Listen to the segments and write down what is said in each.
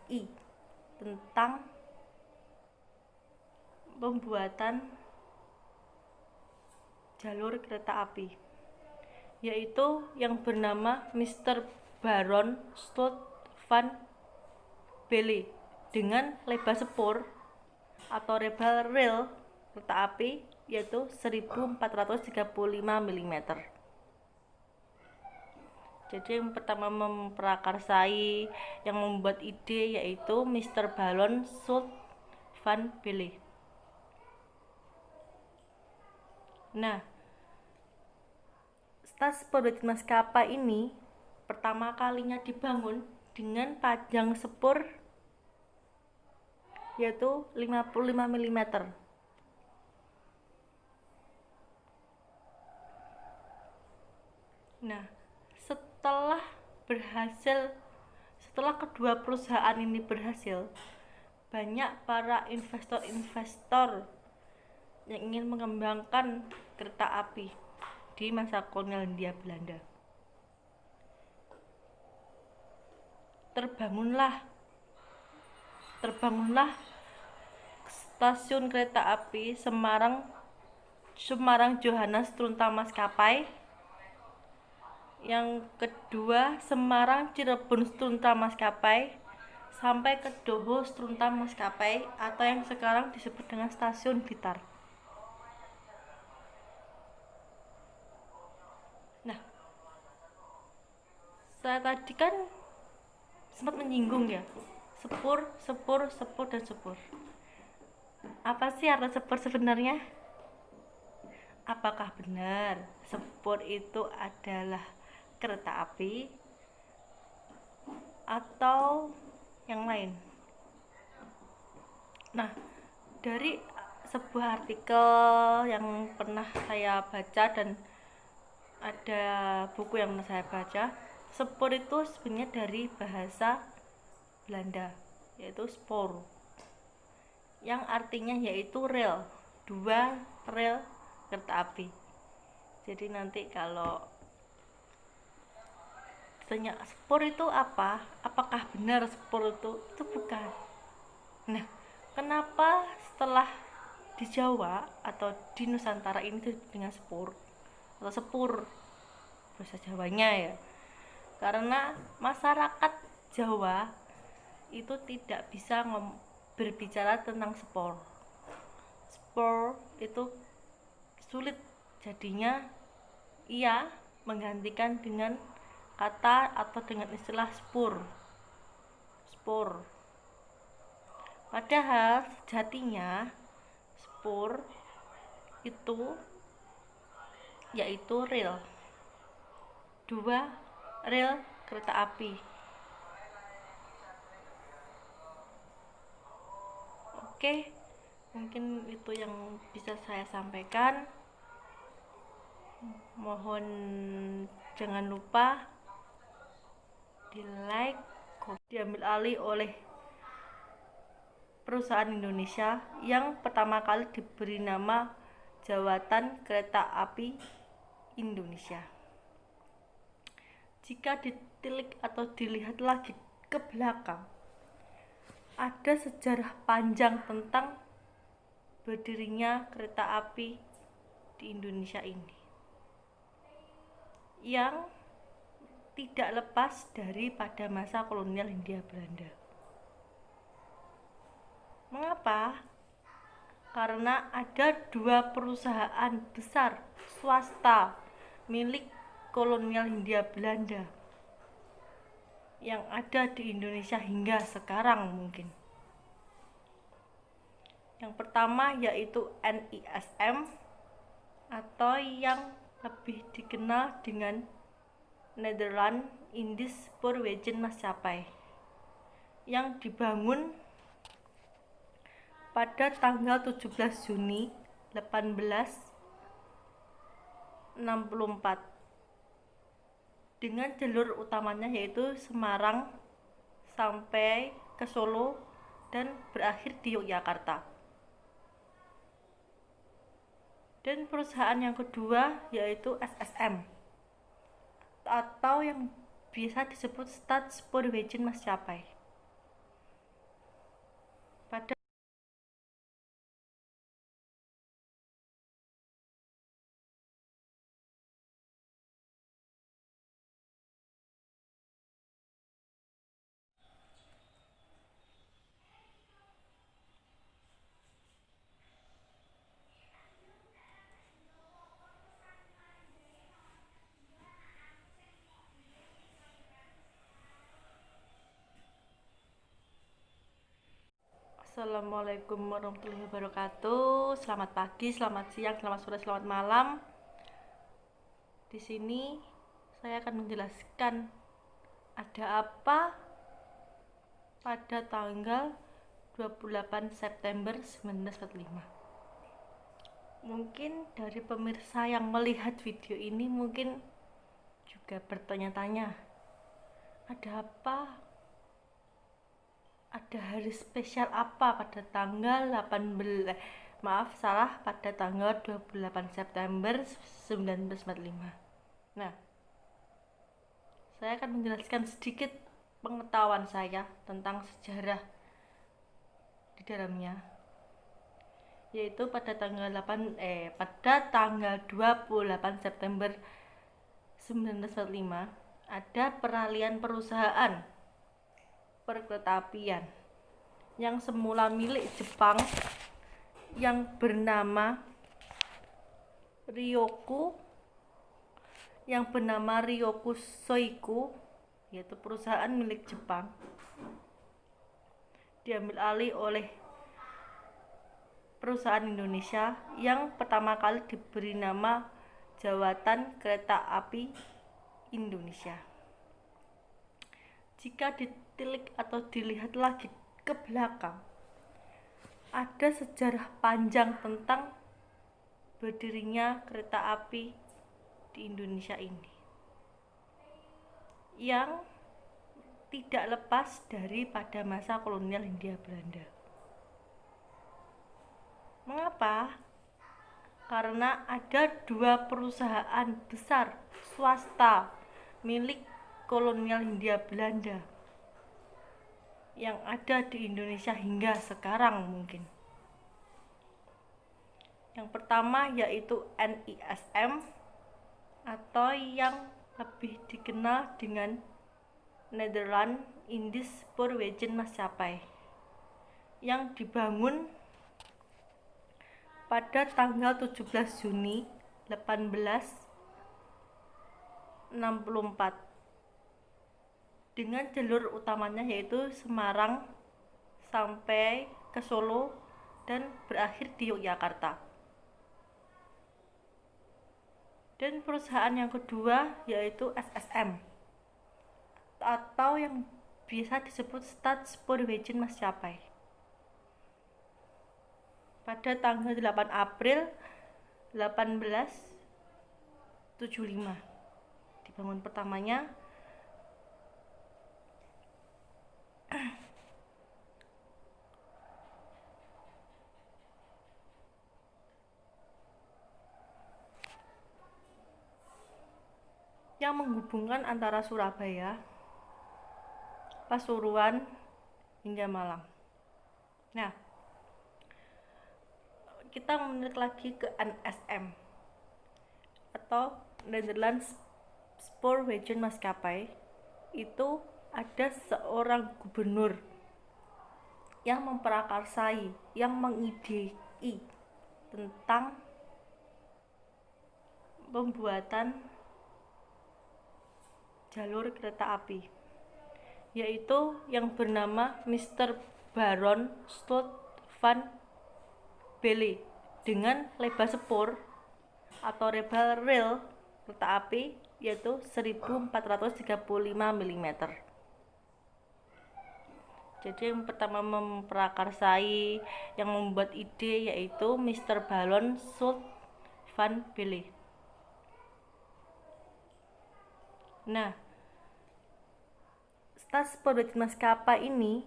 RI tentang pembuatan jalur kereta api, yaitu yang bernama Mr. Baron Stout van Belle dengan lebar spur atau lebar rel kereta api yaitu 1435 mm. Jadi yang pertama memprakarsai, yang membuat ide yaitu Mr. Baron Stout van Belle. Nah, stasiun pembuatan maskapai ini pertama kalinya dibangun dengan panjang spur yaitu 55 mm. Nah, setelah kedua perusahaan ini berhasil, banyak para investor-investor yang ingin mengembangkan kereta api di masa kolonial Hindia Belanda. Terbangunlah stasiun kereta api Semarang Johannes Trunta Maskapai. Yang kedua Semarang Cirebon Trunta Maskapai sampai ke Doho Trunta Maskapai atau yang sekarang disebut dengan stasiun Blitar. Nah, saya tadi kan sempat menyinggung ya, sepur, dan sepur. Apa sih arti sepur sebenarnya? Apakah benar sepur itu adalah kereta api atau yang lain? Nah, dari sebuah artikel yang pernah saya baca dan ada buku yang pernah saya baca, sepur itu sebenarnya dari bahasa Belanda yaitu spoor, yang artinya yaitu rel, dua rel kereta api. Jadi nanti kalau tanya spur itu apa, apakah benar spur itu bukan. Nah, kenapa setelah di Jawa atau di Nusantara ini disebut dengan spur atau sepur bahasa Jawanya ya? Karena masyarakat Jawa itu tidak bisa berbicara tentang spur itu sulit, jadinya ia menggantikan dengan kata atau dengan istilah spur. Padahal sejatinya spur itu yaitu rel, dua rel kereta api. Oke, mungkin itu yang bisa saya sampaikan. Mohon jangan lupa di like, diambil alih oleh perusahaan Indonesia yang pertama kali diberi nama Jawatan Kereta Api Indonesia. Jika ditilik atau dilihat lagi ke belakang, ada sejarah panjang tentang berdirinya kereta api di Indonesia ini, yang tidak lepas daripada masa kolonial Hindia Belanda. Mengapa? Karena ada dua perusahaan besar swasta milik kolonial Hindia Belanda yang ada di Indonesia hingga sekarang mungkin. Yang pertama yaitu NISM atau yang lebih dikenal dengan Nederland Indisch Spoorwegen Maatschappij, yang dibangun pada tanggal 17 Juni 1864 dengan jalur utamanya yaitu Semarang sampai ke Solo dan berakhir di Yogyakarta. Dan perusahaan yang kedua yaitu SSM atau yang biasa disebut Staatspoorwegen Maatschappij. Assalamualaikum warahmatullahi wabarakatuh. Selamat pagi, selamat siang, selamat sore, selamat malam. Di sini saya akan menjelaskan ada apa pada tanggal 28 September 1945. Mungkin dari pemirsa yang melihat video ini mungkin juga bertanya-tanya, ada apa? Ada hari spesial apa pada tanggal pada tanggal 28 September 1945. Nah, saya akan menjelaskan sedikit pengetahuan saya tentang sejarah di dalamnya, yaitu pada tanggal 28 September 1945 ada peralihan perusahaan perkeretaapian yang semula milik Jepang yang bernama Ryoku Soiku, yaitu perusahaan milik Jepang, diambil alih oleh perusahaan Indonesia yang pertama kali diberi nama Jawatan Kereta Api Indonesia. Jika ditilik atau dilihat lagi ke belakang, ada sejarah panjang tentang berdirinya kereta api di Indonesia ini, yang tidak lepas dari pada masa kolonial Hindia Belanda. Mengapa? Karena ada dua perusahaan besar swasta milik kolonial Hindia Belanda yang ada di Indonesia hingga sekarang mungkin. Yang pertama yaitu NISM atau yang lebih dikenal dengan Nederland Indies Spoorwegen Maatschappai, yang dibangun pada tanggal 17 Juni 1864 dengan jalur utamanya yaitu Semarang sampai ke Solo dan berakhir di Yogyakarta. Dan perusahaan yang kedua yaitu SSM atau yang biasa disebut Staatssporwegen Maatschappai. Pada tanggal 8 April 1875 dibangun pertamanya. Yang menghubungkan antara Surabaya, Pasuruan hingga Malang. Nah, kita menilik lagi ke NSM atau Nederlands Spoorwegen Maatschappai. Itu ada seorang gubernur yang memprakarsai, yang mengidei tentang pembuatan jalur kereta api, yaitu yang bernama Mr. Baron Slot van Belle, dengan lebar sepur atau lebar rel kereta api yaitu 1435 mm. Jadi yang pertama memprakarsai, yang membuat ide yaitu Mr. Baron Slot van Belle. Nah, Staatssporwegen Maatschappai ini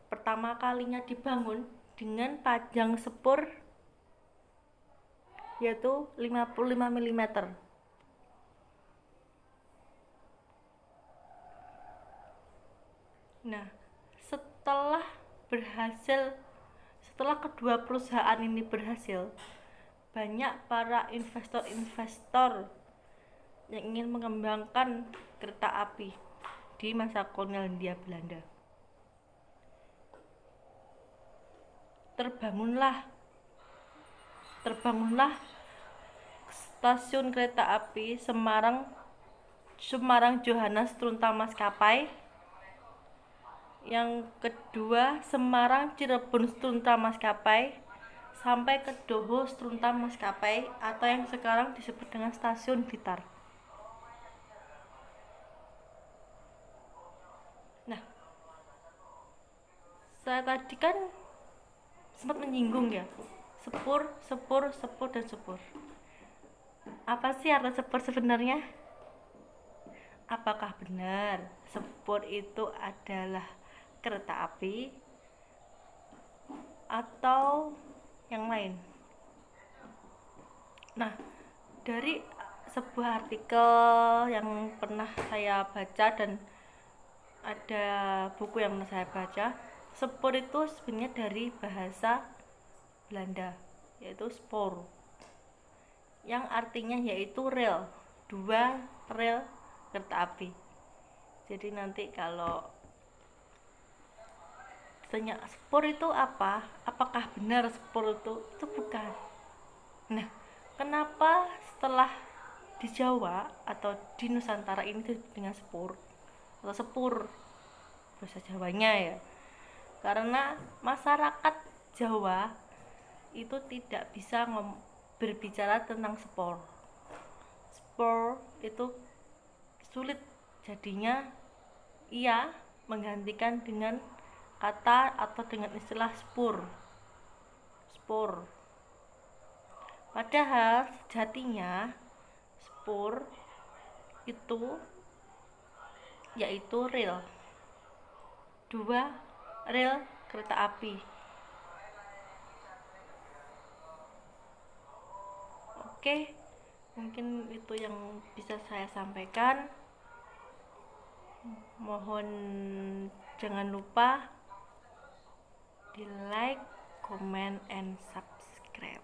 pertama kalinya dibangun dengan panjang sepur yaitu 55 mm. Nah, setelah kedua perusahaan ini berhasil, banyak para investor-investor yang ingin mengembangkan kereta api di masa kolonial Hindia Belanda. Terbangunlah stasiun kereta api Semarang Johannes Trunta Maskapai Yang kedua, Semarang Cirebon Strunta Maskapai sampai ke Doho Strunta Maskapai atau yang sekarang disebut dengan Stasiun Blitar. Nah, saya tadi kan sempat menyinggung ya, sepur, sepur, sepur, dan sepur. Apa sih arti sepur sebenarnya? Apakah benar sepur itu adalah kereta api atau yang lain? Nah, dari sebuah artikel yang pernah saya baca dan ada buku yang pernah saya baca, sepur itu sebenarnya dari bahasa Belanda, yaitu spoor, yang artinya yaitu rel, dua rel kereta api. Jadi nanti kalau tanya spor itu apa, apakah benar spor itu bukan. Nah, kenapa setelah di Jawa atau di Nusantara ini disebut dengan spor atau sepur bahasa Jawanya ya, karena masyarakat Jawa itu tidak bisa berbicara tentang spor. Spor itu sulit, jadinya ia menggantikan dengan kata atau dengan istilah spur. Spur. Padahal sejatinya spur itu yaitu rel. Dua rel kereta api. Oke, mungkin itu yang bisa saya sampaikan. Mohon jangan lupa di like, comment, and subscribe.